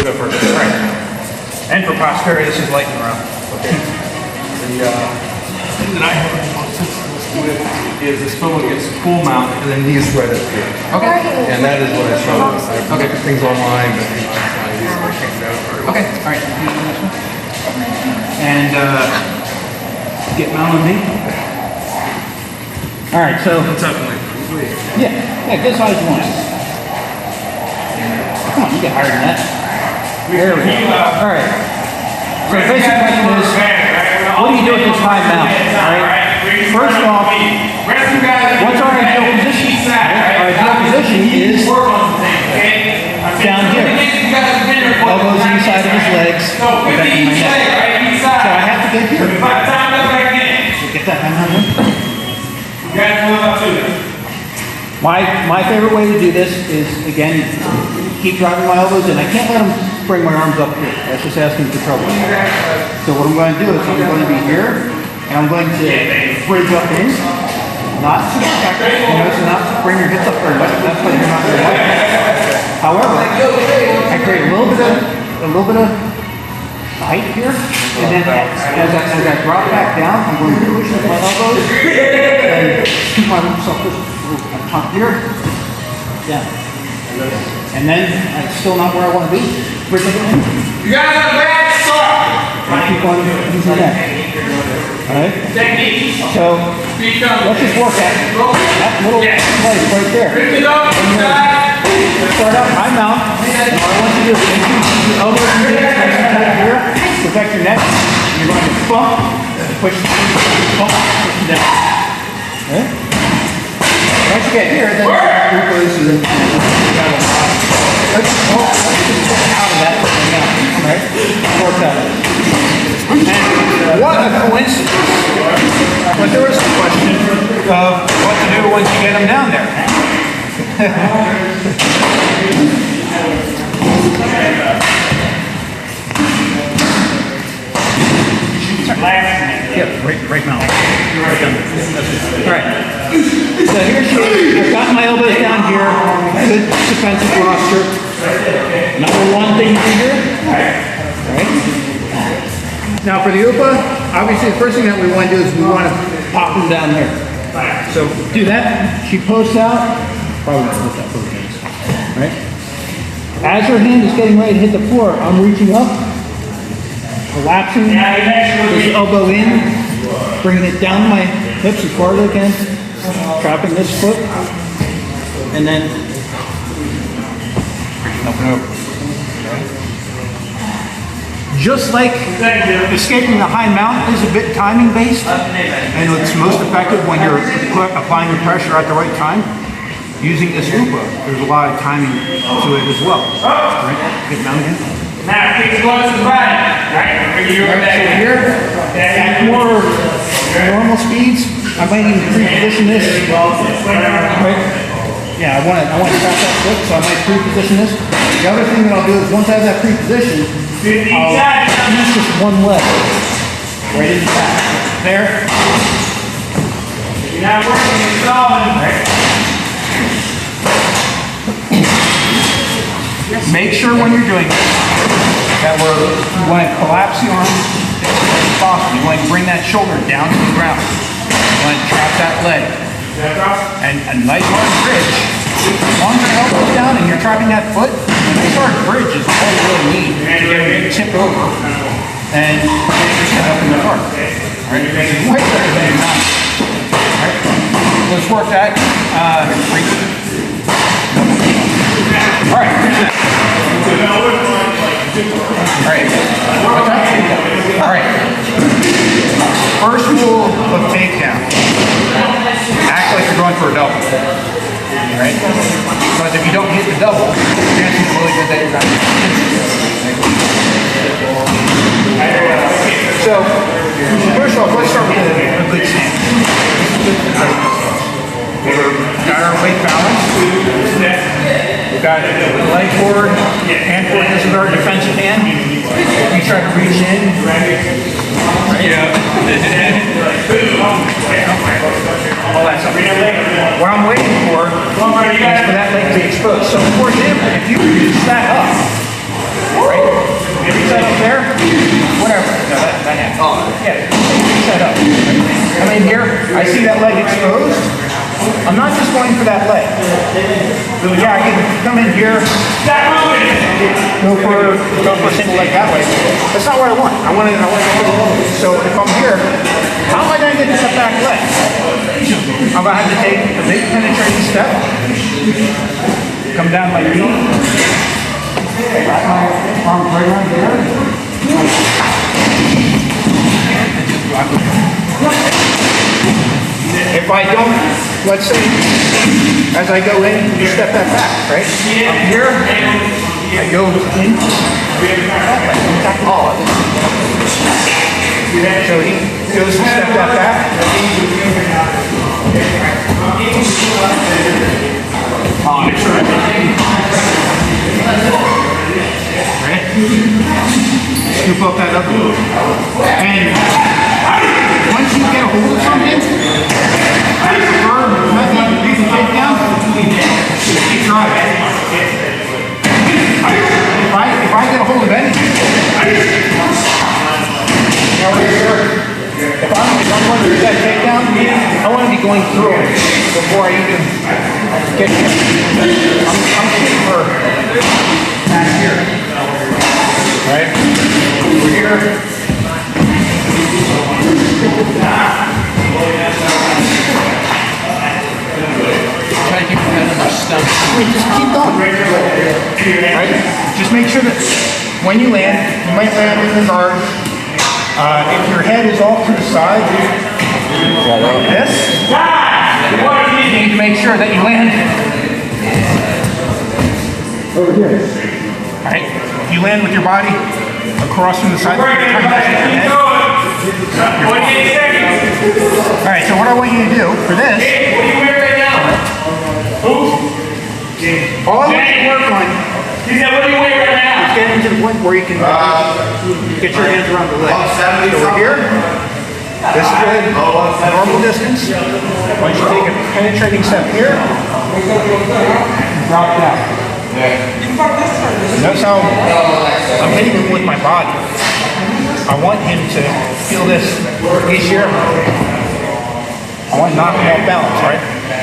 do it for right. And for posterity, this is lightning round. Okay. The thing that I have the most sensitivity with is this fellow gets full mount and then knees right up here. Okay. And that is what I struggle with. I look at things online, but Okay, all right. And get Mel and me. All right, so yeah, get as high as you want. Come on, you get higher than that. There we go. All right. So the basic question is, what do you do with this high mount? All right. First off, what's our ideal position? Our ideal position is down here. Elbows inside of his legs, back in my neck. So I have to get here. Get that hand on. My favorite way to do this is, again, keep driving my elbows in. I can't let them bring my arms up here. That's just asking for trouble. So what I'm going to do is I'm going to be here, and I'm going to bridge up in, not super back, so not bring your hips up very much. That's what you're not going to like. However, I create a little bit of height here, and then as I drop back down, I'm going to push with my elbows and keep myself up top here, down. And then I'm still not where I want to be. Bridge it in. You guys have a bad start. And keep on using that. Alright? So let's just work at that little place right there. Start out high mount. And what I want you to do is increase the elbows and knees nice and tight here. Protect your neck. And you're going to bump, push down. Okay? Once you get here, then let's just get out of that right now. Alright? Work that. And what a coincidence. But there is a question of what to do once you get them down there. Yeah, right now. Alright. So I've got my elbows down here. Good defensive posture. Number one thing to do here. Alright. Now for the UPA, obviously the first thing that we want to do is we want to pop them down there. So do that. She posts out. Probably not post out both hands. Right? As her hand is getting ready to hit the floor, I'm reaching up, collapsing this elbow in, bringing it down my hips as far as I can, trapping this foot, and then up and over. Just like escaping the high mount is a bit timing based, and it's most effective when you're applying the pressure at the right time. Using this UPA, there's a lot of timing to it as well. Right? Get down again. Now, kick the gloves to the body. Right? Bring your back So here, at more normal speeds, I might even pre-position this. Right? Yeah, I want to trap that foot, so I might pre-position this. The other thing that I'll do is once I have that pre-position, I'll use just one leg. Right in the back. There. You're not working, you're solving. Right? Make sure when you're doing this that you want to collapse the arm as possible. You want to bring that shoulder down to the ground. You want to trap that leg. And a nice hard bridge. As long as your elbow's down and you're trapping that foot, a nice hard bridge is all you really need to get it tipped over. And get up in the park. Right? Way better than you're not. Right? Let's work that. Alright. Alright. First rule of takedown. Act like you're going for a double. Right? Because if you don't hit the double, the chance is really good that you're not going to hit it. So, first off, let's start with a good stance. We've got our weight balance. We've got leg forward, hand forward. This is our defensive hand. You try to reach in. Right? All that stuff. What I'm waiting for is for that leg to be exposed. So, for example, if you reach that up, right, Yeah, set up. I'm in here, I see that leg exposed. I'm not just going for that leg. Yeah, I can come in here, go for a single leg that way. That's not what I want. I want to go for the low. So if I'm here, how am I going to get to that back leg? I'm going to have to take a big penetrating step, come down my knee, wrap my arms right around here. If I don't, let's say, as I go in, you step that back, right? I'm here, I go in, so he goes to step that back. Right? Scoop up that upper booty. And once you get a hold of something, I prefer method to take down, keep driving. If I get a hold of anything, if I'm going to do that takedown, I want to be going through it before I even get here. I'm shooting for back here. Right? We're here. Try to keep your head on your stomach. Just keep going. Right? Just make sure that when you land, you might land in the guard. If your head is off to the side, like this, you need to make sure that you land over here. Right? You land with your body across from the side. Alright, so what I want you to do for this, all I want you to work on is getting to the point where you can get your hands around the leg. So we're here. This is good. Normal distance. Once you take a penetrating step here, drop down. Notice how I'm hitting him with my body. I want him to feel this. He's here. I want to knock him off balance, right?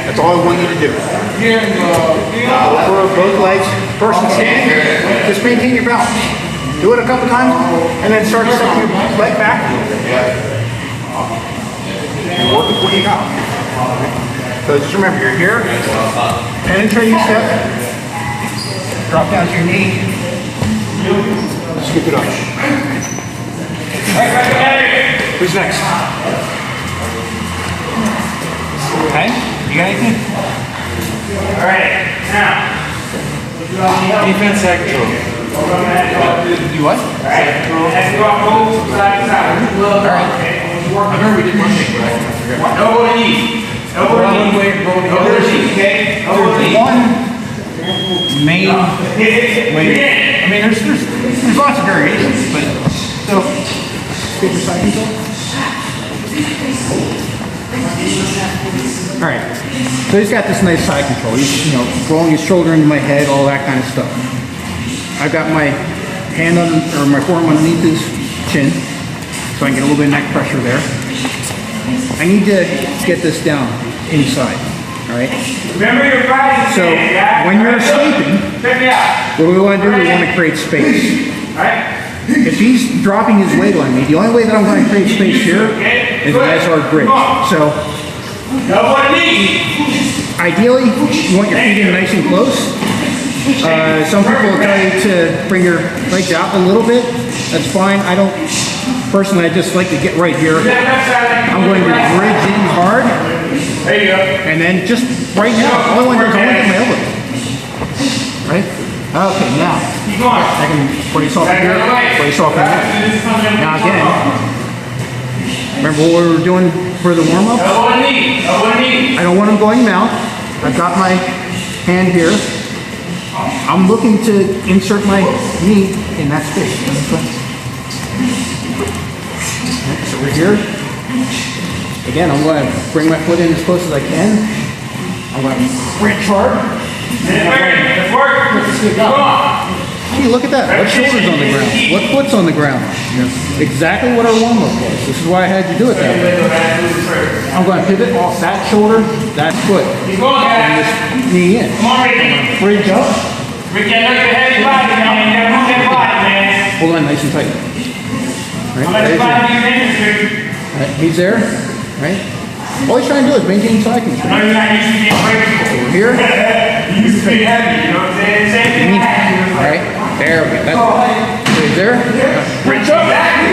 That's all I want you to do. For both legs, person standing, just maintain your balance. Do it a couple times, and then start stepping your leg back. And work with what you got. So just remember, you're here, penetrating step, drop down to your knee, scoop it up. Who's next? Okay, you got anything? Alright, now. Defense side control. You what? Alright, let's go up both sides out. Alright. I remember we did one thing, but I forgot. Elbow to knee. Elbow to knee. Elbow to knee, okay? Elbow to knee. One main way. I mean, there's lots of variations, but so get your side control. All right. So he's got this nice side control. He's rolling his shoulder into my head, all that kind of stuff. I've got my hand on or my forearm underneath his chin, so I can get a little bit of neck pressure there. I need to get this down inside. All right. Remember your body. So when you're escaping, check me out. what we want to do, we want to create space. Alright? If he's dropping his weight on me, the only way that I'm going to create space here is a nice hard bridge. So Elbow to knee. ideally, you want your feet in nice and close. Some people will tell you to bring your legs out a little bit. That's fine. I don't, personally, I just like to get right here. I'm going to bridge in hard. There you go. And then just right now, all I want to do is I want to get my elbow. Right? Okay, now. Keep going. I can brace off here, brace off here. Now again, remember what we were doing for the warm-up? Elbow to knee. Elbow to knee. I don't want him going mount. I've got my hand here. I'm looking to insert my knee in that space. So we're here. Again, I'm going to bring my foot in as close as I can. I'm going to bridge hard. Let's work. Let's work. Come on. Gee, look at that. What shoulder's on the ground? What foot's on the ground? Exactly what our warm-up was. This is why I had you do it that way. I'm going to pivot off that shoulder, that foot, Keep going, and guys. this knee in. Come on, Ricky. Bridge up. Ricky, I know you're a heavy body, man. You gotta move that body, man. Hold on nice and tight. Right, I'm gonna there's find your- you ministry. right, he's there, right? All he's trying to do is maintain side I control. know you're not used to being breakable. Here, You used to be heavy, you know what I'm saying? Same thing happened. all right, there we go. That's, he's there. Rich up back.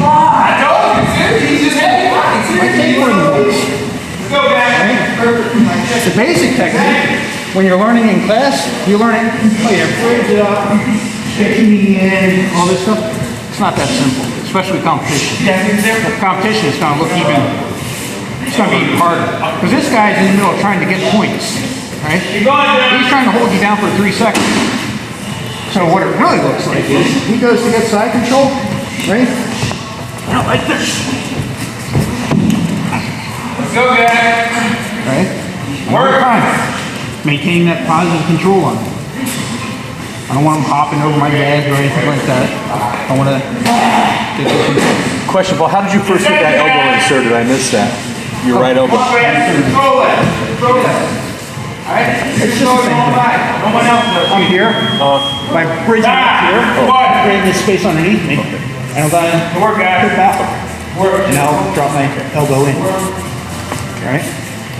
I told you, see? He's just heavy body. My tapering moves. Let's go, guys. Right? The basic technique, when you're learning in class, you learn it, oh yeah, bridge it up, get your knee in, all this stuff. It's not that simple, especially competition. Competition is gonna look even, it's gonna be even harder. Because this guy's in the middle trying to get points, right? Keep going, He's Jim. trying to hold you down for 3 seconds. So what it really looks like is, he goes to get side control, right? Not like this, Let's go, guys. right? One time. Maintaining that positive control on him. I don't want him hopping over my leg or anything like that. I want to get this control. Question, Paul, how did you first get that elbow inserted? I missed that. Your right elbow. Come on, guys. Control that. Control that. All right? It's just the same thing. No one else does. I'm here. My bridge is up here. Creating this space underneath me. And I'm going to Work, guys. put back. Work. And I'll drop my elbow in. Right?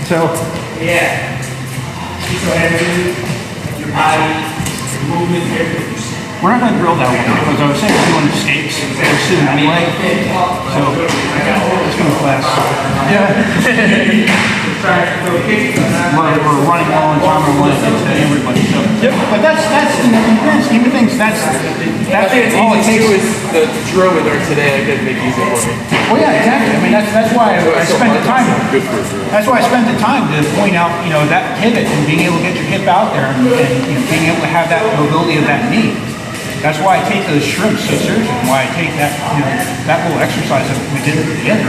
So, Yeah. So heavy, your body, your movement, everything. we're not going to drill that one because I was saying we're doing escapes. We're sitting anyway. So, it's going to class. Yeah. We're running low on time. I want to get to everybody. So, but that's in the grand scheme of things. That's all it takes. The drill we learned today, I didn't make easy for me. Well, yeah, exactly. I mean, that's why I spent the time. That's why I spent the time to point out, that pivot and being able to get your hip out there and being able to have that mobility of that knee. That's why I take those shrimps so seriously. And why I take that, that little exercise that we did at the beginning.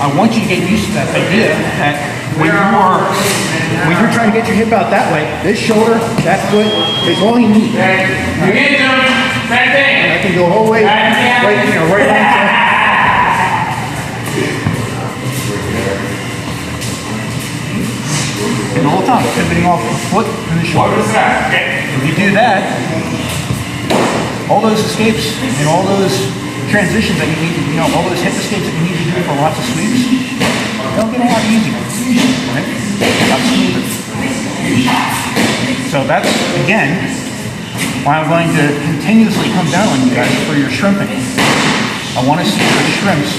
I want you to get used to that idea that when you're trying to get your hip out that way, this shoulder, that foot is all you need. Again, gentlemen, same thing. I can go all the way, right down to. And all the time, pivoting off the foot and the shoulder. Over the side, okay? If you do that, all those escapes and all those transitions that you need to, all those hip escapes that you need to do for lots of sweeps, they'll get a lot easier, right? A lot smoother. So that's, again, why I'm going to continuously come down on you guys for your shrimping. I want to see your shrimps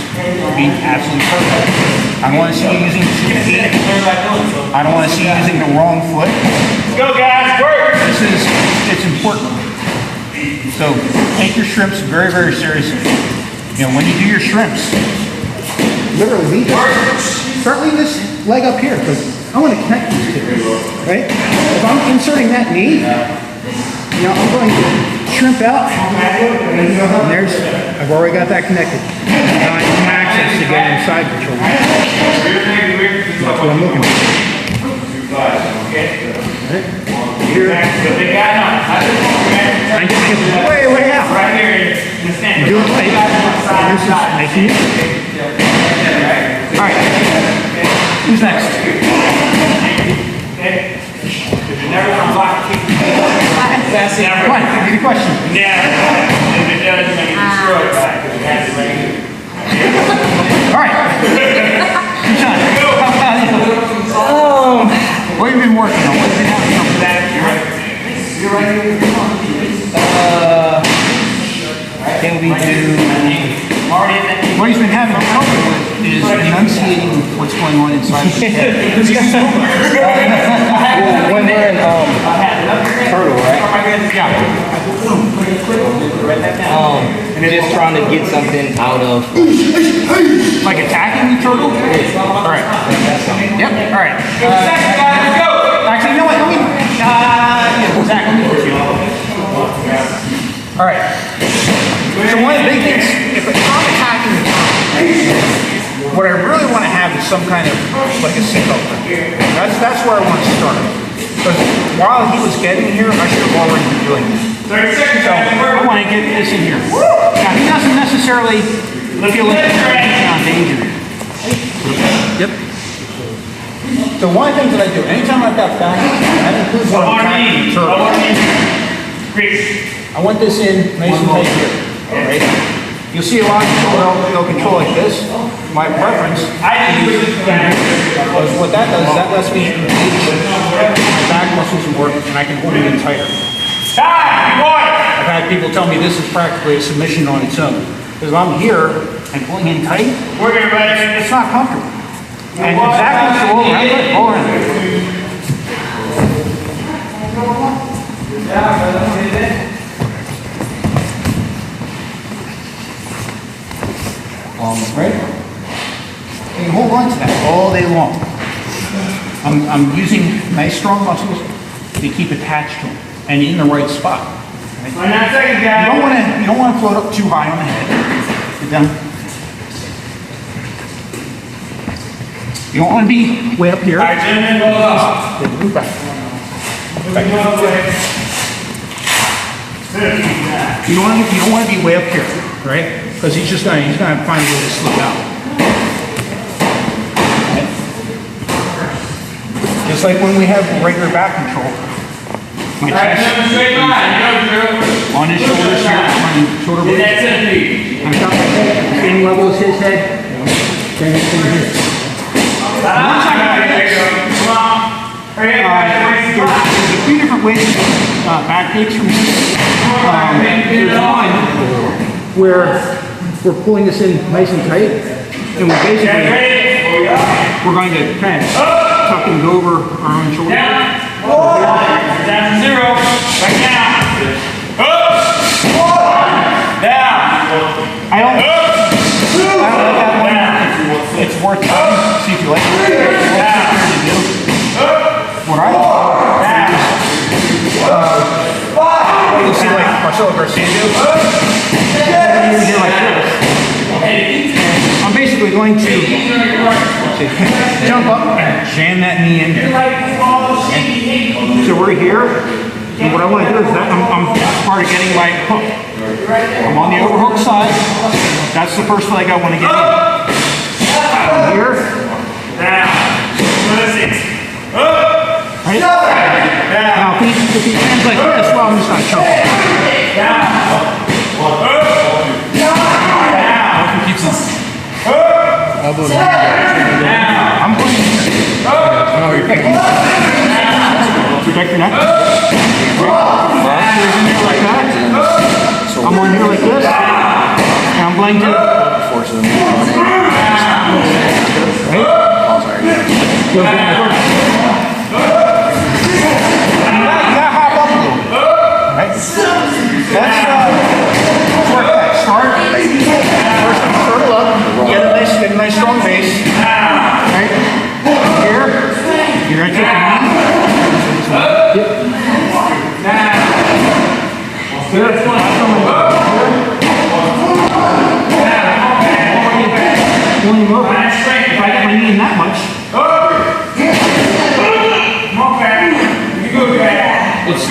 being absolutely perfect. I want to see you using 2 feet. I don't want to see you using the wrong foot. Let's go, guys, work. It's important. So take your shrimps very, very seriously. When you do your shrimps, literally start leaving this leg up here because I want to connect these two, right? If I'm inserting that knee, I'm going to shrimp out, and I've already got that connected. Now I have some access to get inside the shoulder. That's what I'm looking for. Here, I get it way out. Right here, in the stand. Do it tight. And this is nice and easy. All right. Who's next? Never gonna block kick. Come on, give me the question. Yeah. If it does, you're gonna get destroyed, right? Because it has it right here. All right. John, how about you? What have you been working on? What have you been having trouble with? You're right. Can we do? What he's been having trouble with is enunciating what's going on inside his head. When we're in turtle, right? Yeah. Just trying to get something out of. Like attacking the turtle? All right. Yep. All right. Let's go. Actually, you know what? Let me. Yeah, Zach, let me put you on. All right. So one of the big things, if I'm attacking the turtle, what I really want to have is some kind of like a seatbelt. That's where I want to start. Because while he was getting here, I should have already been doing this. 30 seconds, So I want to get this in here. Now he doesn't necessarily feel like he's in danger. Yep. So one of the things that I do, anytime I've got back, that includes when I'm tracking the turtle. I want this in nice and tight here. Right? You'll see a lot of people they'll control like this. My preference, because what that does is that lets me engage my back muscles and work, and I can hold it in tighter. I've had people tell me this is practically a submission on its own. Because if I'm here and pulling in tight, it's not comfortable. And exactly so roll around. Right? You can hold on to that all day long. I'm using nice strong muscles to keep attached to them and in the right spot. Right? You don't want to float up too high on the head. Get down. You don't want to be way up here. All right, gentlemen, roll up. Move back. You don't want to be way up here, right? Because he's gonna find a way to slip out. Right? Just like when we have regular back control. My chest on his shoulders here, on his shoulder blades. On top of my head, same level as his head. Same thing here. There's a few different ways to back takes from here. There's one where we're pulling this in nice and tight, and we're basically we're going to kind of tuck and go over our own shoulder. Down to 0. Right now. Down. I don't like that one. It's worth trying. See if you like it. What I you'll see like Marcelo Garcia do. Like this. I'm basically going to jump up and jam that knee in there. So we're here, and what I want to do is that I'm part of getting my hook. I'm on the overhook side. That's the first leg I want to get in. I'm here. Right? Now, if he lands like this, well, I'm just not choking. I'm going here. Protect your neck. Here's in there like that. I'm on here like this. And I'm going to. Right? You gotta hop up a little bit. Right? Let's work that. Start. First, turtle up. Get a nice strong base. Right? Here. You're gonna take the knee. Yep. Here. Pulling him over. If I get my knee in that much. It's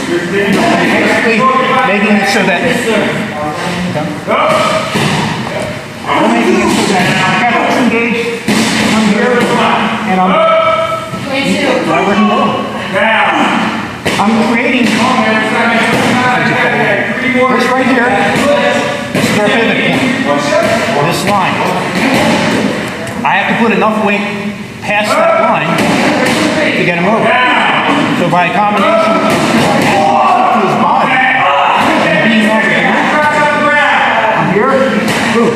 basically making it so that I'm making it so that I got this engaged. I'm here and I'm right I'm creating this right here. This is our pivot point. This line. I have to put enough weight past that line to get him over. So by a combination of his body and being over here, I'm here, boom.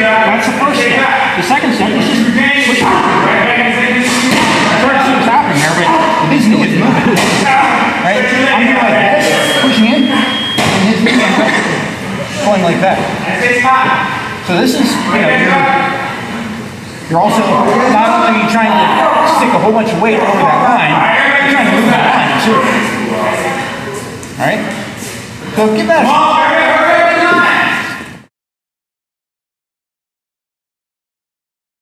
That's the first step. The second step is just push out. I started to see what's happening there, but his knee is moving. Right? I'm here like this, pushing in, and his knee ends up pulling like that. So this is, you're also not only trying to stick a whole bunch of weight over that line, you're trying to move that line too. Alright? So give that a shot.